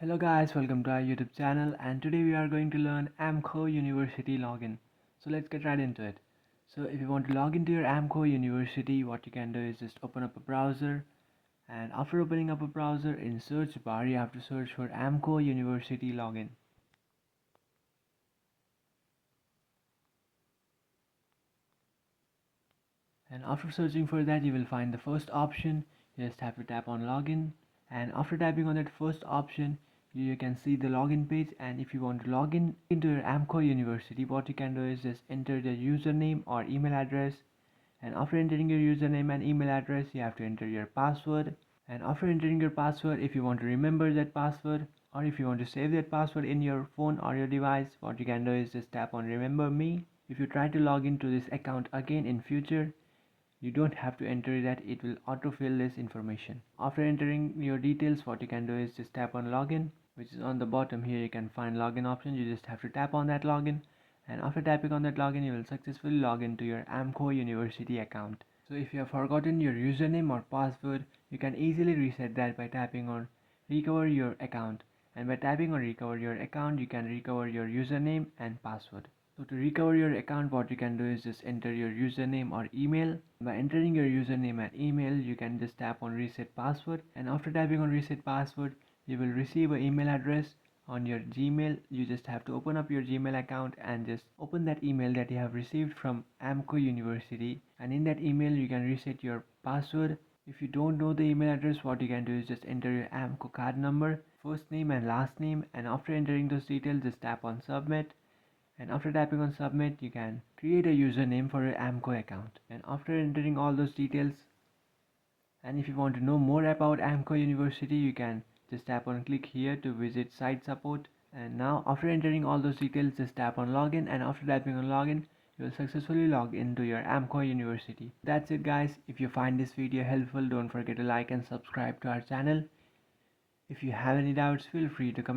Hello guys, welcome to our YouTube channel, and today we are going to learn Aamco University login. So let's get right into it. So if you want to log into your Aamco University, what you can do is just open up a browser, and after opening up a browser, in search bar you have to search for Aamco University login. And after searching for that, you will find the first option. You just have to tap on login, and after tapping on that first option, you can see the login page. And if you want to log in into your Aamco University, what you can do is just enter the username or email address, and after entering your username and email address, you have to enter your password. And after entering your password, if you want to remember that password, or if you want to save that password in your phone or your device, what you can do is just tap on remember me. If you try to log into this account again in future, you don't have to enter that, it will autofill this information. After entering your details, what you can do is just tap on login, which is on the bottom here. You can find login option. You just have to tap on that login, and after tapping on that login, you will successfully log into your Aamco University account. So if you have forgotten your username or password, you can easily reset that by tapping on recover your account, and by tapping on recover your account, you can recover your username and password. So to recover your account, what you can do is just enter your username or email. By entering your username and email, you can just tap on reset password, and after tapping on reset password, you will receive an email address on your Gmail. You just have to open up your Gmail account and just open that email that you have received from Aamco University, and in that email you can reset your password. If you don't know the email address, what you can do is just enter your Aamco card number, first name and last name, and after entering those details, just tap on submit. And after tapping on submit, you can create a username for your Aamco account. And after entering all those details, and if you want to know more about Aamco University, you can just tap on click here to visit site support. And now after entering all those details, just tap on login, and after tapping on login, you will successfully log into your Aamco University. That's it guys. If you find this video helpful, don't forget to like and subscribe to our channel. If you have any doubts, feel free to comment.